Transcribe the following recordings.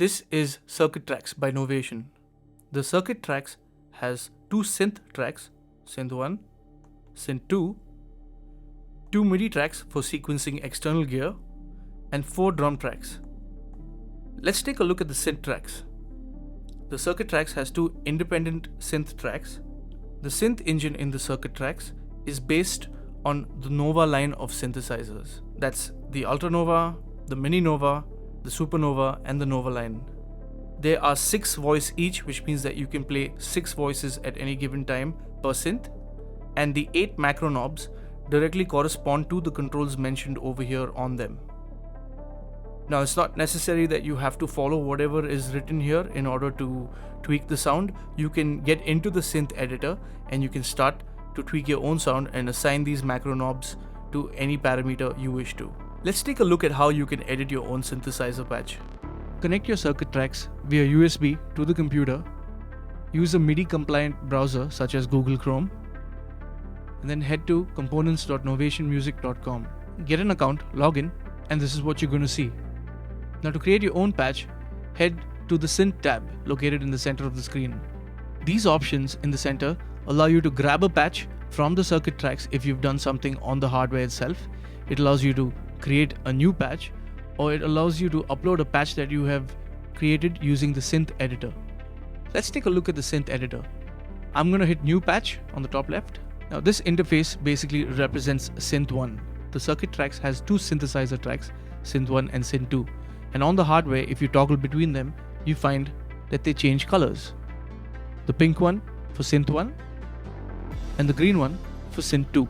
This is Circuit Tracks by Novation. The Circuit Tracks has two synth tracks, Synth 1, Synth 2, two MIDI tracks for sequencing external gear, and 4 drum tracks. Let's take a look at the synth tracks. The Circuit Tracks has 2 independent synth tracks. The synth engine in the Circuit Tracks is based on the Nova line of synthesizers. That's the Ultranova, the Mini Nova, the Supernova, and the Nova line. There are 6 voice each, which means that you can play 6 voices at any given time per synth, and the 8 macro knobs directly correspond to the controls mentioned over here on them. Now, it's not necessary that you have to follow whatever is written here in order to tweak the sound. You can get into the synth editor and you can start to tweak your own sound and assign these macro knobs to any parameter you wish to. Let's take a look at how you can edit your own synthesizer patch. Connect your Circuit Tracks via USB to the computer. Use a MIDI compliant browser such as Google Chrome, and then head to components.novationmusic.com. Get an account, log in, and this is what you're going to see. Now, to create your own patch, head to the Synth tab located in the center of the screen. These options in the center allow you to grab a patch from the Circuit Tracks if you've done something on the hardware itself. It allows you to create a new patch, or it allows you to upload a patch that you have created using the Synth editor. Let's take a look at the Synth editor. I'm going to hit New Patch on the top left. Now, this interface basically represents Synth 1. The Circuit Tracks has 2 synthesizer tracks, Synth 1 and Synth 2. And on the hardware, if you toggle between them, you find that they change colors. The pink one for Synth 1 and the green one for Synth 2.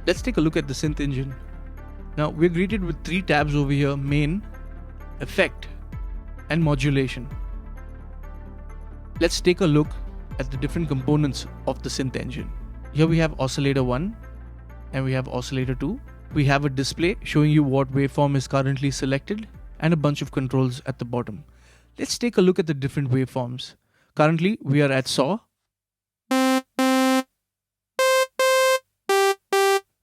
Let's take a look at the synth engine. Now, we're greeted with 3 tabs over here: Main, Effect, and Modulation. Let's take a look at the different components of the synth engine. Here we have Oscillator 1 and we have Oscillator 2. We have a display showing you what waveform is currently selected and a bunch of controls at the bottom. Let's take a look at the different waveforms. Currently, we are at saw.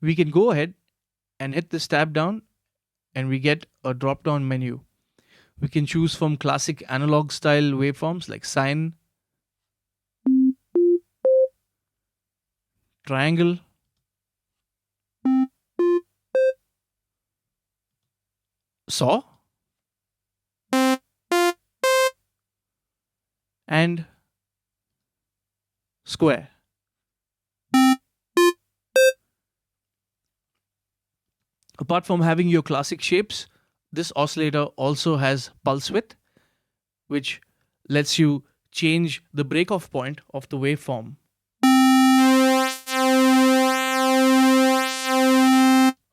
We can go ahead and hit this tab down and we get a drop down menu. We can choose from classic analog style waveforms like sine, triangle, saw, and square. Apart from having your classic shapes, this oscillator also has pulse width, which lets you change the breakoff point of the waveform.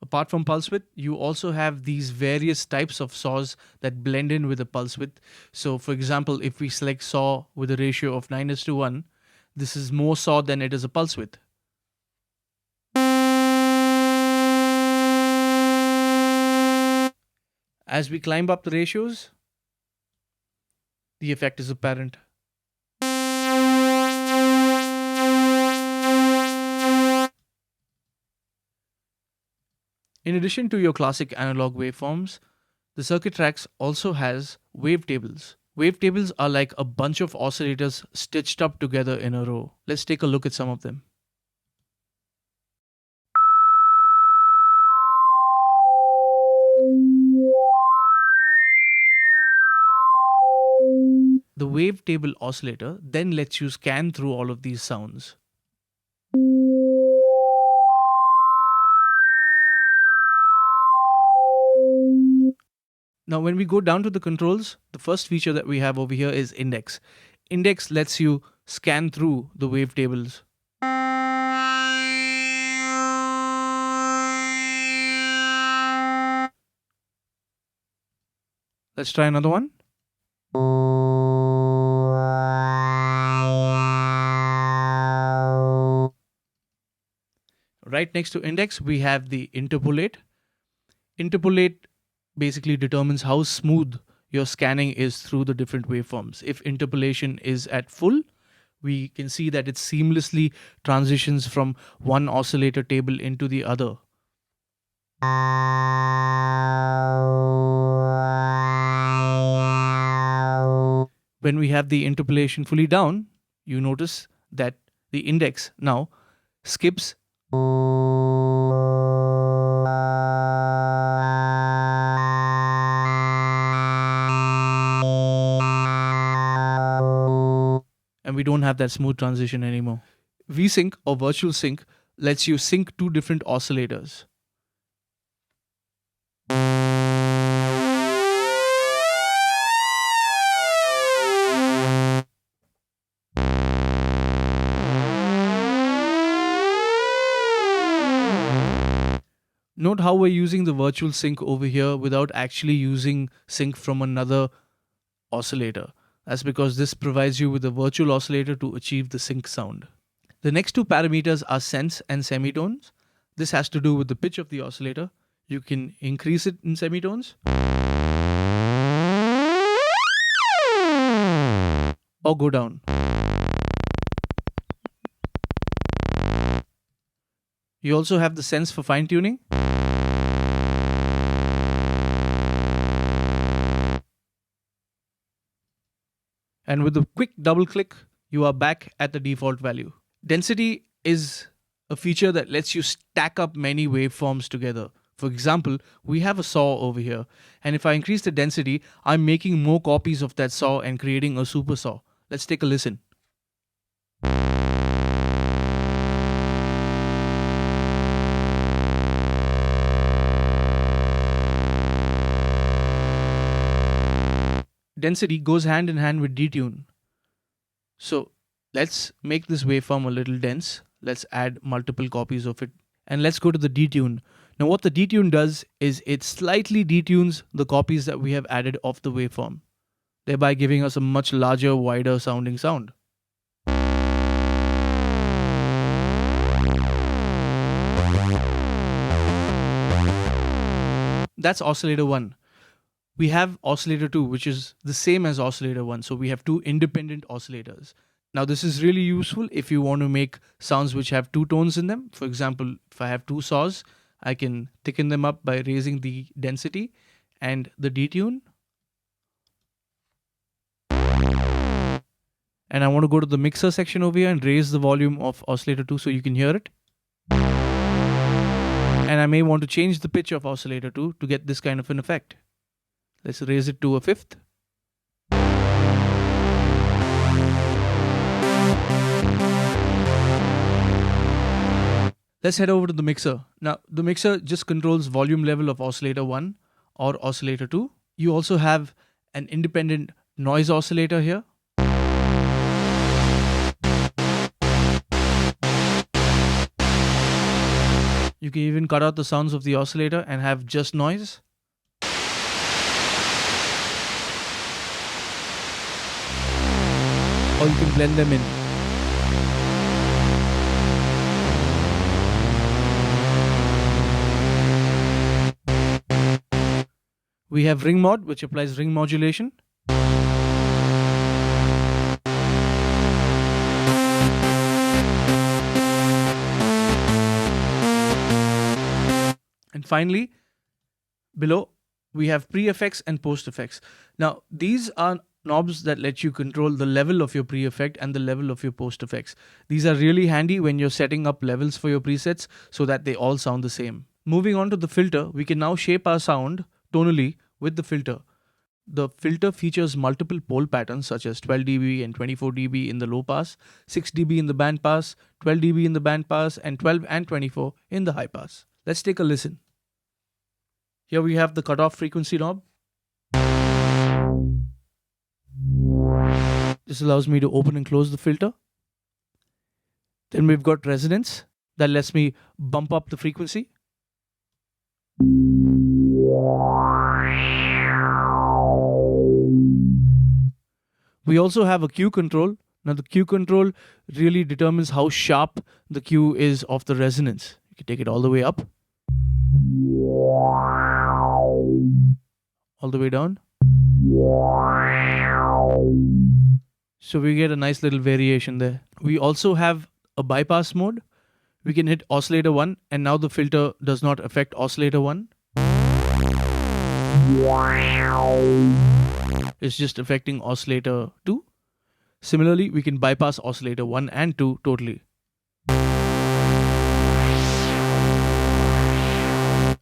Apart from pulse width, you also have these various types of saws that blend in with the pulse width. So, for example, if we select saw with a ratio of 9:1, this is more saw than it is a pulse width. As we climb up the ratios, the effect is apparent. In addition to your classic analog waveforms, the Circuit Tracks also has wavetables. Wavetables are like a bunch of oscillators stitched up together in a row. Let's take a look at some of them. The wavetable oscillator then lets you scan through all of these sounds. Now, when we go down to the controls, the first feature that we have over here is Index. Index lets you scan through the wavetables. Let's try another one. Right next to Index, we have the Interpolate. Interpolate basically determines how smooth your scanning is through the different waveforms. If interpolation is at full, we can see that it seamlessly transitions from one oscillator table into the other. When we have the interpolation fully down, you notice that the index now skips and we don't have that smooth transition anymore. VSync or virtual sync lets you sync two different oscillators. Note how we're using the virtual sync over here without actually using sync from another oscillator. That's because this provides you with a virtual oscillator to achieve the sync sound. The next two parameters are sense and semitones. This has to do with the pitch of the oscillator. You can increase it in semitones or go down. You also have the sense for fine tuning. And with a quick double click, you are back at the default value. Density is a feature that lets you stack up many waveforms together. For example, we have a saw over here, and if I increase the density, I'm making more copies of that saw and creating a super saw. Let's take a listen. Density goes hand in hand with detune. So let's make this waveform a little dense. Let's add multiple copies of it. And let's go to the detune. Now what the detune does is it slightly detunes the copies that we have added of the waveform, thereby giving us a much larger, wider sounding sound. That's oscillator 1. We have oscillator 2, which is the same as oscillator 1. So we have two independent oscillators. Now this is really useful if you want to make sounds which have two tones in them. For example, if I have two saws, I can thicken them up by raising the density and the detune. And I want to go to the mixer section over here and raise the volume of oscillator 2 so you can hear it. And I may want to change the pitch of oscillator 2 to get this kind of an effect. Let's raise it to a fifth. Let's head over to the mixer. Now, the mixer just controls volume level of oscillator 1 or oscillator 2. You also have an independent noise oscillator here. You can even cut out the sounds of the oscillator and have just noise. Or you can blend them in. We have ring mod, which applies ring modulation. And finally, below, we have pre-effects and post-effects. Now, these are knobs that let you control the level of your pre-effect and the level of your post-effects. These are really handy when you're setting up levels for your presets so that they all sound the same. Moving on to the filter, we can now shape our sound tonally with the filter. The filter features multiple pole patterns such as 12 dB and 24 dB in the low pass, 6 dB in the band pass, 12 dB in the band pass, and 12 and 24 in the high pass. Let's take a listen. Here we have the cutoff frequency knob. This allows me to open and close the filter. Then we've got resonance that lets me bump up the frequency. We also have a Q control. Now the Q control really determines how sharp the Q is of the resonance. You can take it all the way up, all the way down. So we get a nice little variation there. We also have a bypass mode. We can hit oscillator 1 and now the filter does not affect oscillator 1. It's just affecting oscillator 2. Similarly, we can bypass oscillator 1 and 2 totally.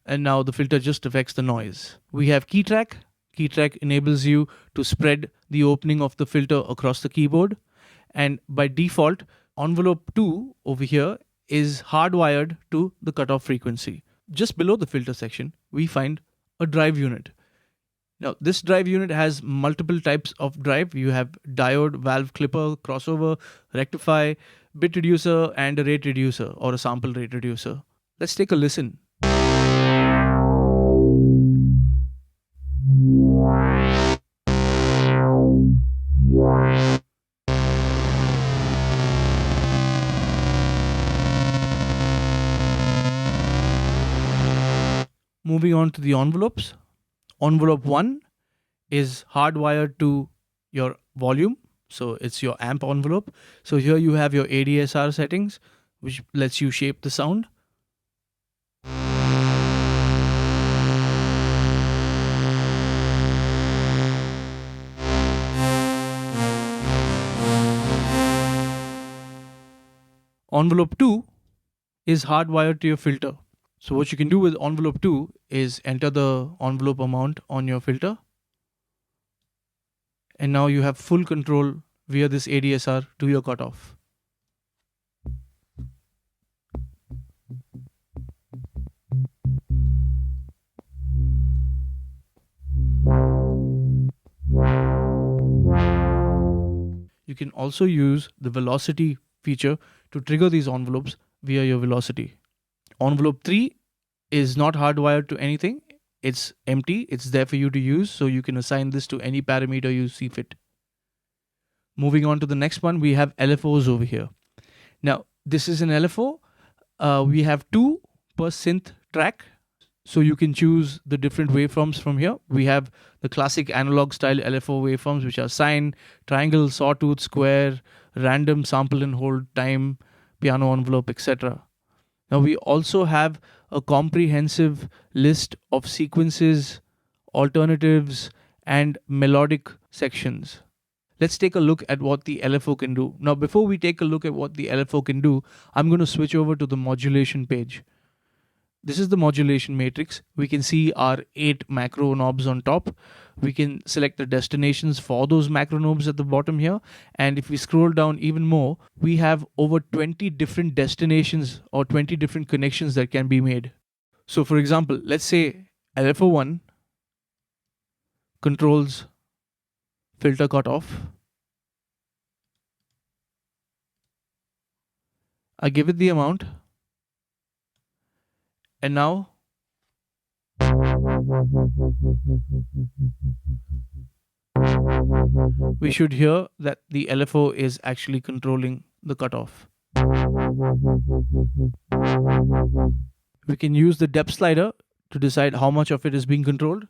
And now the filter just affects the noise. We have key track. Key track enables you to spread the opening of the filter across the keyboard. And by default, envelope 2 over here is hardwired to the cutoff frequency. Just below the filter section, we find a drive unit. Now, this drive unit has multiple types of drive. You have diode, valve clipper, crossover, rectify, bit reducer, and a rate reducer or a sample rate reducer. Let's take a listen. Moving on to the envelopes. Envelope 1 is hardwired to your volume. So it's your amp envelope. So here you have your ADSR settings, which lets you shape the sound. Envelope 2 is hardwired to your filter. So what you can do with envelope 2 is enter the envelope amount on your filter. And now you have full control via this ADSR to your cutoff. You can also use the velocity feature to trigger these envelopes via your velocity. Envelope 3 is not hardwired to anything. It's empty. It's there for you to use. So you can assign this to any parameter you see fit. Moving on to the next one, we have LFOs over here. Now, this is an LFO. We have 2 per synth track. So you can choose the different waveforms from here. We have the classic analog style LFO waveforms, which are sine, triangle, sawtooth, square, random, sample and hold, time, piano envelope, etc. Now we also have a comprehensive list of sequences, alternatives, and melodic sections. Let's take a look at what the LFO can do. Now, before we take a look at what the LFO can do, I'm going to switch over to the modulation page. This is the modulation matrix. We can see our 8 macro knobs on top. We can select the destinations for those macro knobs at the bottom here. And if we scroll down even more, we have over 20 different destinations or 20 different connections that can be made. So for example, let's say LFO1 controls filter cutoff. I give it the amount. And now we should hear that the LFO is actually controlling the cutoff. We can use the depth slider to decide how much of it is being controlled.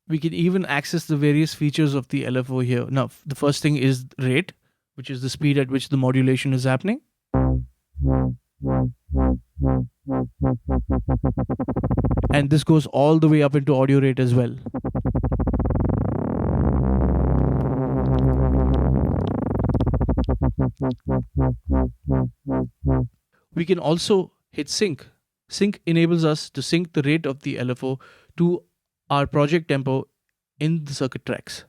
We can even access the various features of the LFO here. Now, the first thing is rate, which is the speed at which the modulation is happening. And this goes all the way up into audio rate as well. We can also hit sync. Sync enables us to sync the rate of the LFO to our project tempo in the circuit tracks.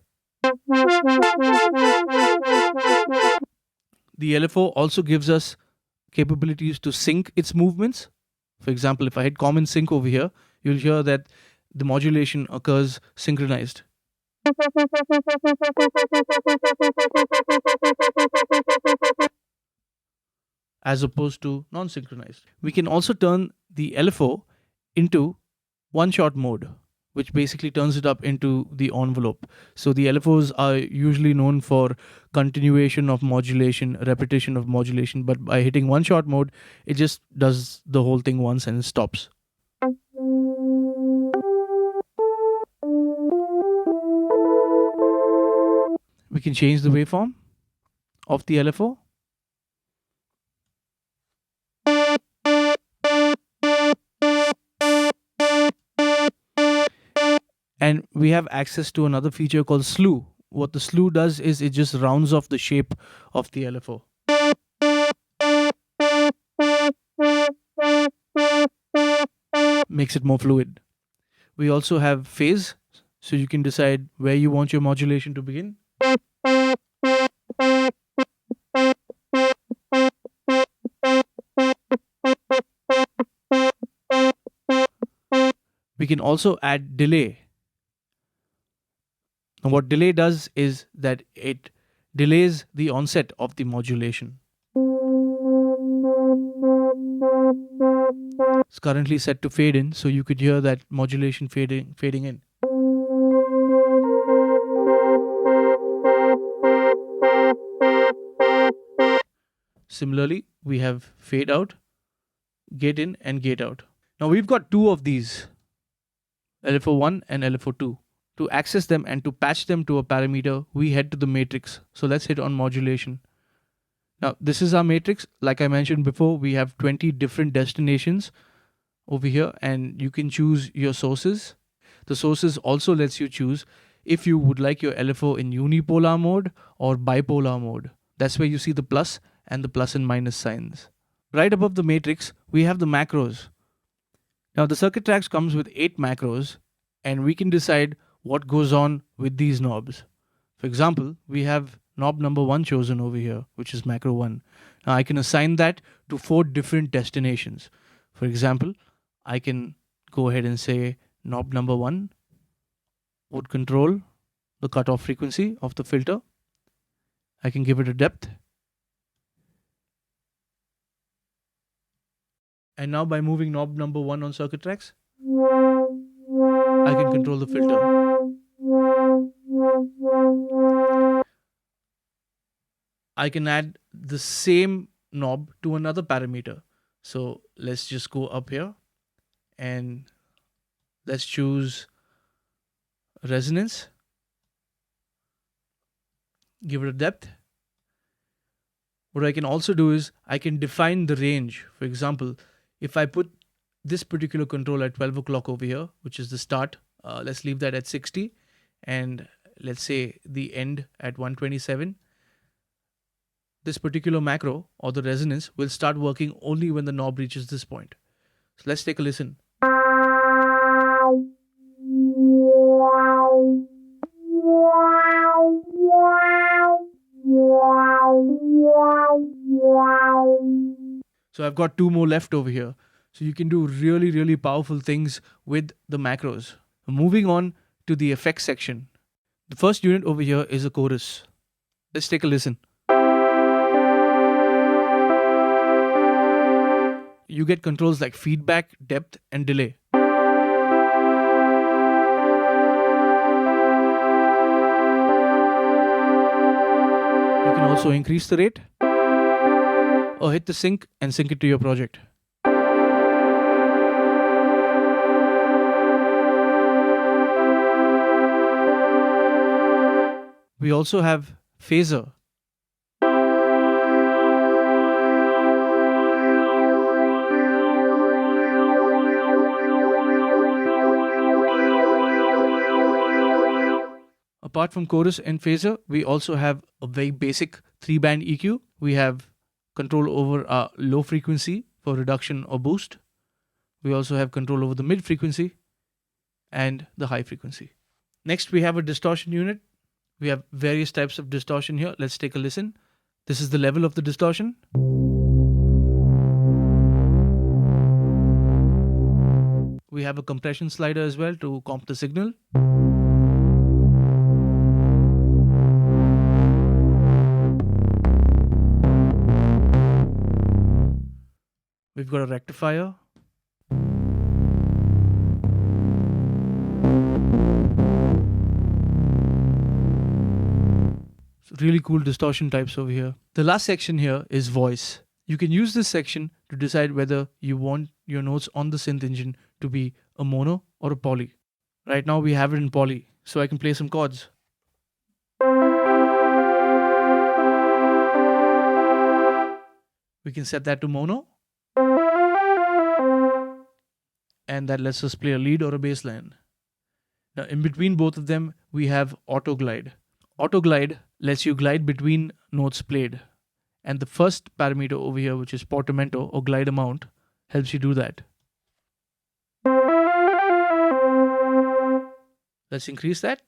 The LFO also gives us capabilities to sync its movements. For example, if I hit common sync over here, you'll hear that the modulation occurs synchronized. As opposed to non-synchronized. We can also turn the LFO into one-shot mode, which basically turns it up into the envelope. So the LFOs are usually known for continuation of modulation, repetition of modulation, but by hitting one-shot mode, it just does the whole thing once and it stops. We can change the waveform of the LFO. And we have access to another feature called slew. What the slew does is it just rounds off the shape of the LFO. Makes it more fluid. We also have phase, so you can decide where you want your modulation to begin. We can also add delay. Now, what delay does is that it delays the onset of the modulation. It's currently set to fade in, so you could hear that modulation fading in. Similarly, we have fade out, gate in, and gate out. Now we've got two of these, LFO1 and LFO2. To access them and to patch them to a parameter, we head to the matrix. So let's hit on modulation. Now this is our matrix. Like I mentioned before, we have 20 different destinations over here, and you can choose your sources. The sources also lets you choose if you would like your LFO in unipolar mode or bipolar mode. That's where you see the plus and the plus and minus signs. Right above the matrix, we have the macros. Now the circuit tracks comes with 8 macros, and we can decide what goes on with these knobs. For example, we have knob number 1 chosen over here, which is macro 1. Now I can assign that to 4 different destinations. For example, I can go ahead and say knob number 1 would control the cutoff frequency of the filter. I can give it a depth. And now by moving knob number 1 on circuit tracks, I can control the filter. I can add the same knob to another parameter. So let's just go up here and let's choose resonance. Give it a depth. What I can also do is I can define the range. For example, if I put this particular control at 12 o'clock over here, which is the start, let's leave that at 60, and let's say the end at 127. This particular macro or the resonance will start working only when the knob reaches this point. So let's take a listen. So I've got 2 more left over here. So you can do really, really powerful things with the macros. Moving on to the effects section. The first unit over here is a chorus. Let's take a listen. You get controls like feedback, depth, and delay. You can also increase the rate or hit the sync and sync it to your project. We also have phaser. Apart from chorus and phaser, we also have a very basic 3-band EQ. We have control over our low frequency for reduction or boost. We also have control over the mid frequency and the high frequency. Next, we have a distortion unit. We have various types of distortion here. Let's take a listen. This is the level of the distortion. We have a compression slider as well to comp the signal. We've got a rectifier. So really cool distortion types over here. The last section here is voice. You can use this section to decide whether you want your notes on the synth engine to be a mono or a poly. Right now we have it in poly, so I can play some chords. We can set that to mono, and that lets us play a lead or a bass line. Now, in between both of them, we have auto glide. Auto glide lets you glide between notes played. And the first parameter over here, which is portamento or glide amount, helps you do that. Let's increase that.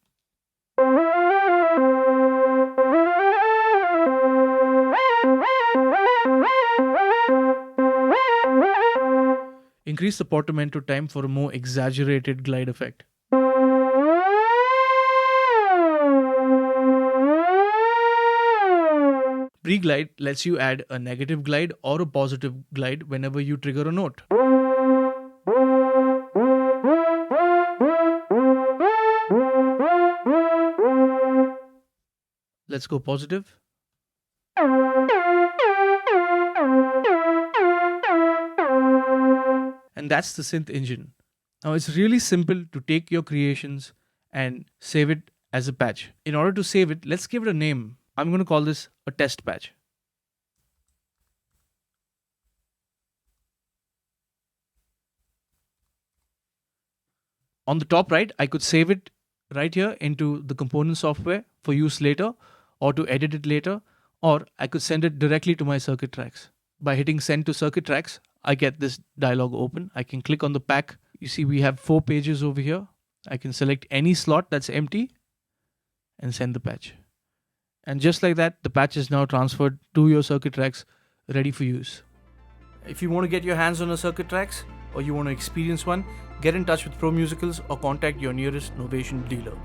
Increase the portamento time for a more exaggerated glide effect. Pre-glide lets you add a negative glide or a positive glide whenever you trigger a note. Let's go positive. And that's the synth engine. Now it's really simple to take your creations and save it as a patch. In order to save it, let's give it a name. I'm going to call this a test patch. On the top right, I could save it right here into the component software for use later or to edit it later, or I could send it directly to my circuit tracks. By hitting send to circuit tracks, I get this dialog open. I can click on the pack. You see we have 4 pages over here. I can select any slot that's empty and send the patch. And just like that, the patch is now transferred to your circuit tracks, ready for use. If you want to get your hands on a circuit tracks or you want to experience one, get in touch with Pro Musicals or contact your nearest Novation dealer.